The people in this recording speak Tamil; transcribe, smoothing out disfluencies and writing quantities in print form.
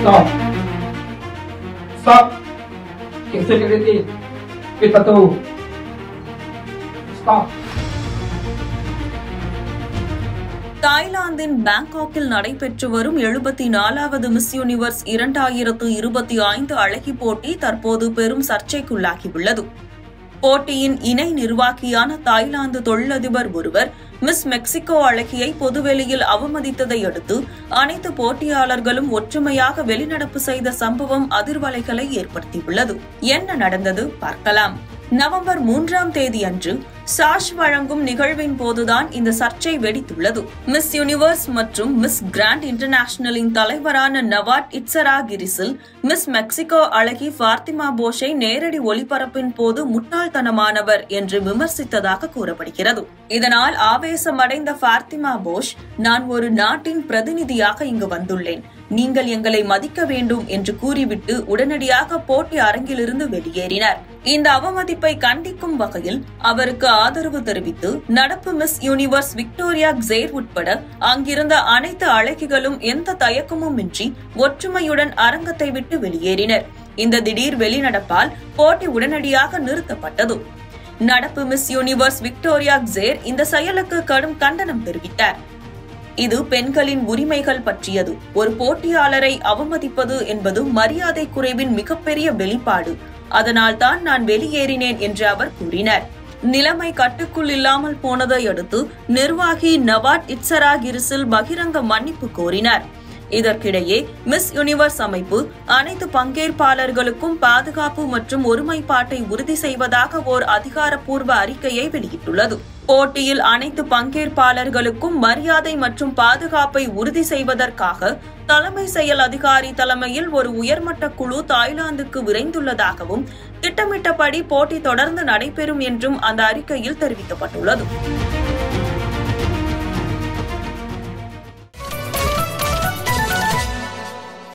Stop. Stop. Security. ปิดประตู Stop. தாய்லாந்தின் பாங்காக்கில் நடைபெற்று வரும் 74வது மிஸ் யூனிவர்ஸ் 2025 அழகி போட்டி தற்போது பெரும் சர்ச்சைக்குள்ளாகியுள்ளது. போட்டியின் இணை நிர்வாகியான தாய்லாந்து தொழிலதிபர் ஒருவர் மிஸ் மெக்சிகோ அழகியை பொதுவெளியில் அவமதித்ததை அடுத்து அனைத்து போட்டியாளர்களும் ஒற்றுமையாக வெளிநடப்பு செய்த சம்பவம் அதிர்வலைகளை ஏற்படுத்தியுள்ளது. என்ன நடந்தது பார்க்கலாம். நவம்பர் 3ஆம் தேதி அன்று சாஷ் வழங்கும் நிகழ்வின் போதுதான் இந்த சர்ச்சை வெடித்துள்ளது. மிஸ் யூனிவர்ஸ் மற்றும் மிஸ் கிராண்ட் இன்டர்நேஷனலின் தலைவரான நவாட் இட்சராகிரிசில் மிஸ் மெக்சிகோ அழகி ஃபாத்திமா போஷை நேரடி ஒளிபரப்பின் போது முட்டாள்தனமானவர் என்று விமர்சித்ததாக கூறப்படுகிறது. இதனால் ஆவேசமடைந்த ஃபாத்திமா போஷ், நான் ஒரு நாட்டின் பிரதிநிதியாக இங்கு வந்துள்ளேன், நீங்கள் எங்களை மதிக்க வேண்டும் என்று கூறிவிட்டு உடனடியாக போட்டி அரங்கிலிருந்து வெளியேறினார். இந்த அவமதிப்பை கண்டிக்கும் வகையில் அவருக்கு ஆதரவு தெரிவித்து நடப்பு மிஸ் யூனிவர்ஸ் விக்டோரியா கிசேர் உட்பட அங்கிருந்த அனைத்து அழகிகளும் எந்த தயக்கமும் இன்றி ஒற்றுமையுடன் அரங்கத்தை விட்டு வெளியேறினர். இந்த திடீர் வெளிநடப்பால் போட்டி உடனடியாக நிறுத்தப்பட்டது. நடப்பு மிஸ் யூனிவர்ஸ் விக்டோரியா கிசேர் இந்த செயலுக்கு கடும் கண்டனம் தெரிவித்தார். இது பெண்களின் உரிமைகள் பற்றியது. ஒரு போட்டியாளரை அவமதிப்பது என்பது மரியாதை குறைவின் மிகப்பெரிய வெளிப்பாடு. அதனால் தான் நான் வெளியேறினேன் என்று அவர் கூறினார். நிலைமை கட்டுக்குள் இல்லாமல் போனதை அடுத்து நிர்வாகி நவாட் இட்சராகிரிசில் பகிரங்க மன்னிப்பு கோரினார். இதற்கிடையே மிஸ் யூனிவர்ஸ் அமைப்பு அனைத்து பங்கேற்பாளர்களுக்கும் பாதுகாப்பு மற்றும் ஒருமைப்பாட்டை உறுதி செய்வதாக ஓர் அதிகாரப்பூர்வ அறிக்கையை வெளியிட்டுள்ளது. போட்டியில் அனைத்து பங்கேற்பாளர்களுக்கும் மரியாதை மற்றும் பாதுகாப்பை உறுதி செய்வதற்காக தலைமை செயல் அதிகாரி தலைமையில் ஒரு உயர்மட்ட குழு தாய்லாந்துக்கு விரைந்துள்ளதாகவும் திட்டமிட்டபடி போட்டி தொடர்ந்து நடைபெறும் என்றும் அந்த அறிக்கையில் தெரிவிக்கப்பட்டுள்ளது.